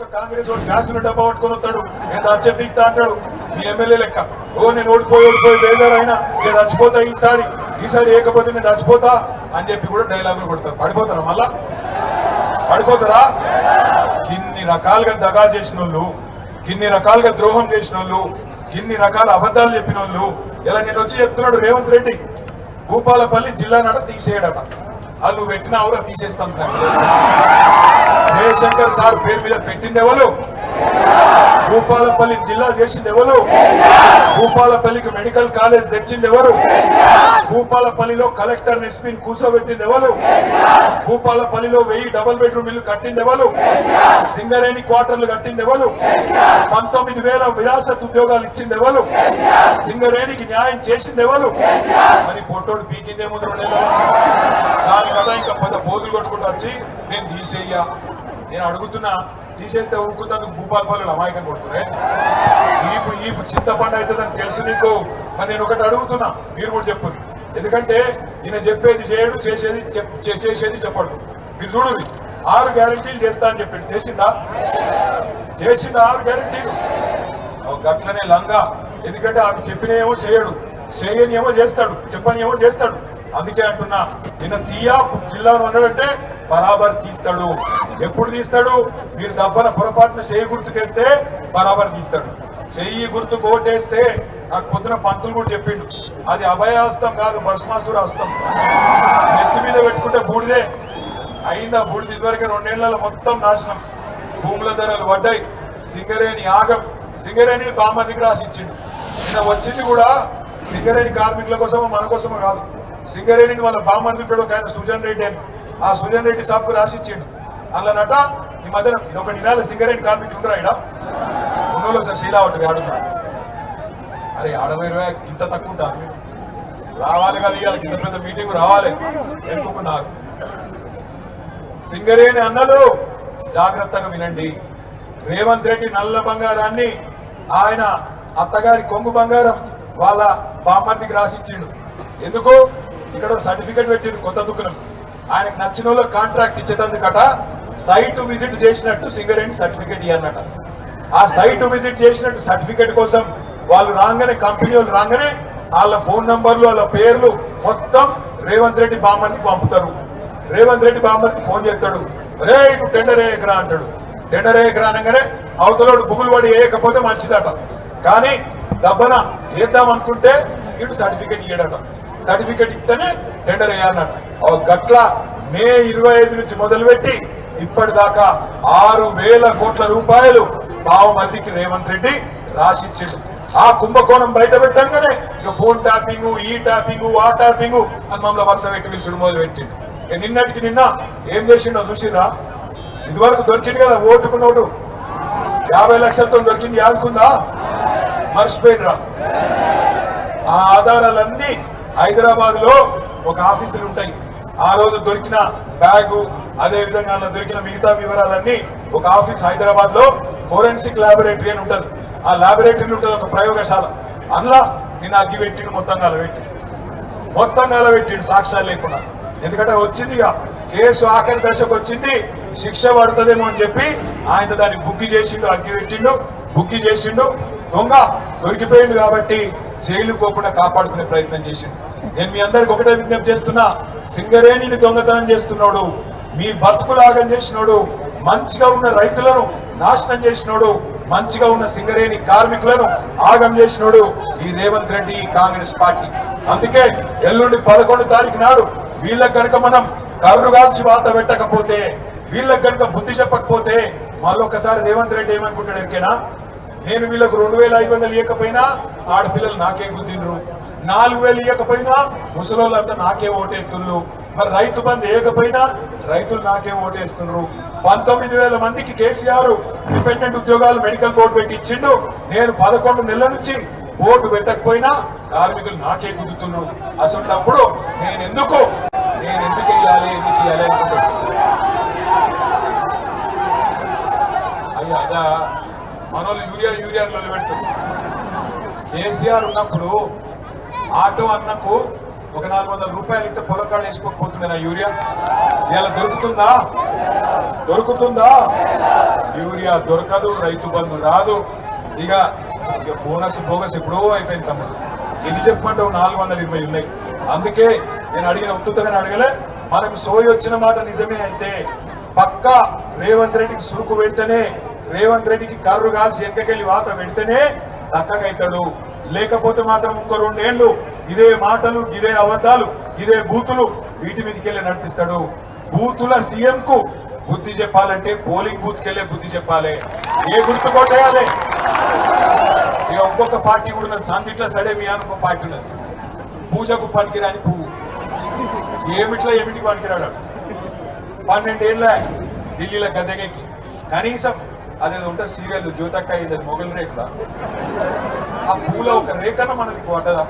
ఒక కాంగ్రెస్ వాడు గ్యాసులు డబ్బా పట్టుకొని వస్తాడు, నేను చచ్చిపోతా అంటాడు. మీ ఎమ్మెల్యే లెక్క నేను ఓడిపోయి బేదారైనా నేను చచ్చిపోతా, ఈసారి ఏకపోతే నేను చచ్చిపోతా అని చెప్పి కూడా డైలాగులు కొడతారు. పడిపోతారా? మళ్ళా పడిపోతారా? కిన్ని రకాలుగా దగా చేసిన వాళ్ళు, కిన్ని రకాలుగా ద్రోహం చేసిన వాళ్ళు, కిన్ని రకాల అబద్ధాలు చెప్పిన వాళ్ళు ఇలా నేను వచ్చి చెప్తున్నాడు రేవంత్ రెడ్డి భూపాలపల్లి జిల్లా నట తీసేయడట. అది నువ్వు పెట్టినా కూడా తీసేస్తాను. జయశంకర్ సార్ పేరు మీద పెట్టింది ఎవరు? భూపాలపల్లి జిల్లా చేసింది ఎవరు? భూపాలపల్లికి మెడికల్ కాలేజ్ తెచ్చింది ఎవరు? భూపాలపల్లిలో కలెక్టర్ ఎస్పీని కూర్చోబెట్టింది ఎవరు? భూపాలపల్లిలో 1000 డబుల్ బెడ్రూమ్ ఇల్లు కట్టింది ఎవరు? సింగరేణి క్వార్టర్లు కట్టింది ఎవరు? 19,000 విరాసత్ ఉద్యోగాలు ఇచ్చింది ఎవరు? సింగరేణికి న్యాయం చేసింది ఎవరు? మరి పొట్టోడు పీకిందేమో 2 నెలలు. దాని కదా ఇంకా 10 పోతులు కొట్టుకుంటూ వచ్చి నేను తీసేయ్యా. నేను అడుగుతున్నా, తీసేస్తే ఊరుకుందానికి భూపాలపల్లిలో అమాయకం కొడుతున్నాయి. ఈపు చింతపండు అవుతుందని తెలుసు నీకు. మరి నేను ఒకటి అడుగుతున్నా, మీరు కూడా చెప్పండి. ఎందుకంటే ఈయన చెప్పేది చేయడు, చేసేది చెప్పడు. మీరు చూడు, 6 గ్యారెంటీలు చేస్తా అని చెప్పాడు. చేసిందా? 6 గ్యారెంటీలు. గట్లనే లంగా. ఎందుకంటే ఆమె చెప్పినేమో చేయడు, చేయని ఏమో చేస్తాడు, చెప్పని ఏమో చేస్తాడు. అందుకే అంటున్నా, నిన్న తీయా జిల్లాలో ఉన్నాడంటే బరాబర్ తీస్తాడు. ఎప్పుడు తీస్తాడు? మీరు దబ్బన పొరపాటున చెయ్యి గుర్తుకేస్తే బరాబర్ తీస్తాడు. చెయ్యి గుర్తు కోటేస్తే నాకు పొద్దున పంతులు కూడా చెప్పిండు, అది అభయాస్తం కాదు, భస్మాసుర హస్తం. నెత్తి మీద పెట్టుకుంటే బూడిదే అయిందా? బూడిద ఇదివరకే 2 నెలల మొత్తం నాశనం. భూముల ధరలు పడ్డాయి. సింగరేణి ఆగం. సింగరేణిని బామ్మదికి రాసిచ్చిండు. నిన్న వచ్చింది కూడా సింగరేణి కార్మికుల కోసమో మన కోసమో కాదు. సింగరేణిని వాళ్ళ బామ్మది ఉంటాడు ఒక ఆయన సుజన్ రెడ్డి అని. ఆ సుజన్ రెడ్డి సాబ్కు రాసిచ్చిండు. అందులోనట ఈ మధ్యన ఇది ఒక నినాల సింగరేణి కార్మికులు ఉండరా ఇక్కడ ఉన్నోళ్ళు సార్ శీలావట్టు ఆడుతున్నా. అరే 60-20 ఇంత తక్కువ ఉంటారు, రావాలి కదా ఇవాళ ఇంత పెద్ద మీటింగ్ రావాలి ఎన్నుకున్నారు. సింగరేణి అన్నలు జాగ్రత్తగా వినండి. రేవంత్ రెడ్డి నల్ల బంగారాన్ని ఆయన అత్తగారి కొంగు బంగారం వాళ్ళ బామ్మర్దికి రాసిచ్చిండు. ఎందుకు? ఇక్కడ సర్టిఫికెట్ పెట్టిండు కొత్త దుకాణం. ఆయనకు నచ్చిన వాళ్ళు కాంట్రాక్ట్ ఇచ్చేటందుకట సైట్ విజిట్ చేసినట్టు సింగరేణి సర్టిఫికెట్ ఇవ్వన్నట. ఆ సైట్ విజిట్ చేసినట్టు సర్టిఫికెట్ కోసం వాళ్ళు రాగానే, కంపెనీ వాళ్ళు రాగానే వాళ్ళ ఫోన్ నంబర్లు, వాళ్ళ పేర్లు మొత్తం రేవంత్ రెడ్డి బామ్మర్దికి పంపుతారు. రేవంత్ రెడ్డి బామ్మర్దికి ఫోన్ చేస్తాడు, రే ఇటు టెండర్ వేయకరా అంటాడు. టెండర్ వేయకరా అనగానే అవతలోడు బుగులు పడి వేయకపోతే మంచిదట. కానీ దబ్బన వేద్దామనుకుంటే ఇటు సర్టిఫికెట్ ఇయ్యడట. సర్టిఫికెట్ ఇస్తేనే టెండర్ వేయాలన్నట. గట్ల మే 25 నుంచి మొదలుపెట్టి ఇప్పటిదాకా 6,000 కోట్ల రూపాయలు బావమర్దికి రేవంత్ రెడ్డి రాసిచ్చిండు. ఆ కుంభకోణం బయట పెట్టంగానే ఇక ఫోన్ ట్యాపింగ్, ఈ ట్యాపింగ్, ఆ ట్యాపింగ్ అని మమ్మల్ని వరుస పెట్టి పిలుచుడు మొదలు పెట్టిండు. నిన్నటికి నిన్న ఏం చేసిండో చూసిరా? ఇదివరకు దొరికింది కదా ఓటుకున్నోడు 50 లక్షలతో దొరికింది, యాదుకుందా? మర్చిపోయినరా? ఆ ఆధారాలన్నీ హైదరాబాద్ లో ఒక ఆఫీసులు ఉంటాయి. ఆ రోజు దొరికిన బ్యాగు, అదే విధంగా దొరికిన మిగతా వివరాలన్నీ ఒక ఆఫీస్ హైదరాబాద్ లో ఫోరెన్సిక్ ల్యాబొరేటరీ అని ఉంటుంది. ఆ ల్యాబొరేటరీ ఉంటుంది ఒక ప్రయోగశాల. అందులో నేను అగ్గి పెట్టిండు, మొత్తం కాలబెట్టిండు సాక్ష్యాలు లేకుండా. ఎందుకంటే వచ్చింది ఇక కేసు ఆఖరి దశకు వచ్చింది, శిక్ష పడుతుందేమో అని చెప్పి ఆయన దాన్ని బుక్కి చేసిండు, అగ్గి పెట్టిండు, బుక్కి చేసిండు. దొంగ దొరికిపోయిండు కాబట్టి జైలు పోకుండా కాపాడుకునే ప్రయత్నం చేసిండు. నేను మీ అందరికి ఒకటే విజ్ఞప్తి చేస్తున్నా, సింగరేణిని దొంగతనం చేస్తున్నాడు, మీ బతుకులాగం చేసినోడు, మంచిగా ఉన్న రైతులను నాశనం చేసినోడు, మంచిగా ఉన్న సింగరేణి కార్మికులను ఆగం చేసినోడు ఈ రేవంత్ రెడ్డి, కాంగ్రెస్ పార్టీ. అందుకే ఎల్లుండి 11 తారీఖు నాడు వీళ్ళకి కనుక మనం కర్రు కాల్చి వాత పెట్టకపోతే, వీళ్ళకి కనుక బుద్ధి చెప్పకపోతే మళ్ళొకసారి రేవంత్ రెడ్డి ఏమనుకుంటాడు ఎరికేనా? నేను వీళ్ళకు 2,500 ఇవ్వకపోయినా ఆడపిల్లలు నాకే గుద్దిండ్రు, 4,000 ఇవ్వకపోయినా ముసలోళ్ళంతా నాకే ఓటేస్తున్నారు, మరి రైతు బంధు వేయకపోయినా రైతులు నాకే ఓటేస్తున్నారు. 19,000 మందికి కేసీఆర్ ఇండిపెండెంట్ ఉద్యోగాలు మెడికల్ బోర్డు పెట్టి ఇచ్చిండు. నేను 11 నెలల నుంచి బోర్డు పెట్టకపోయినా కార్మికులు నాకే గుద్దుతున్నారు. అసలు నేను ఎందుకు వేయాలి అనుకుంటున్నాను. అయ్యా అదా మనోళ్ళు యూరియాలో పెడుతుంది. కేసీఆర్ ఉన్నప్పుడు ఆటో అన్నకు ఒక 400 రూపాయలు ఇస్తే పొలకాడు వేసుకోకపోతుండే నా యూరియా. ఇలా దొరుకుతుందా? యూరియా దొరకదు, రైతు బంధు రాదు. ఇక బోనస్ బోగస్ ఎప్పుడో అయిపోయింది తమ్ముడు. ఎన్ని చెప్పమంటావు? 420 ఉన్నాయి. అందుకే నేను అడిగిన ఉత్తుతగానే అడగలే. మనకు సోయి వచ్చిన మాట నిజమే అయితే పక్కా రేవంత్ రెడ్డికి సురుకు పెడితేనే, రేవంత్ రెడ్డికి కర్రు కాల్చి వెనకకెళ్ళి వాత పెడితేనే చక్కగా అవుతాడు. లేకపోతే మాత్రం ఇంకో 2 ఏళ్ళు ఇదే మాటలు, ఇదే అబద్ధాలు, ఇదే బూతులు వీటి మీదకి వెళ్ళి నడిపిస్తాడు. బూతుల సీఎం కు బుద్ధి చెప్పాలంటే పోలింగ్ బూత్ కెళ్ళే బుద్ధి చెప్పాలి. ఏ గుర్తు కొట్టేయాలి. ఇక ఇంకొక పార్టీ కూడా ఉన్నది, సందిట్ల సడే మీ అనుకో పార్టీ ఉన్నది. పూజకు పనికిరాని పువ్వు, ఏమిట్లా ఏమిటికి పనికిరాడు. 12 ఏళ్ళ ఢిల్లీలో గద్దెగెక్కి కనీసం అదేదో ఉంటుంది సీరియల్ జ్యోతక్క ఇది మొగల్ రేఖ, ఆ పూల ఒక రేఖన మనది పడ్డదా?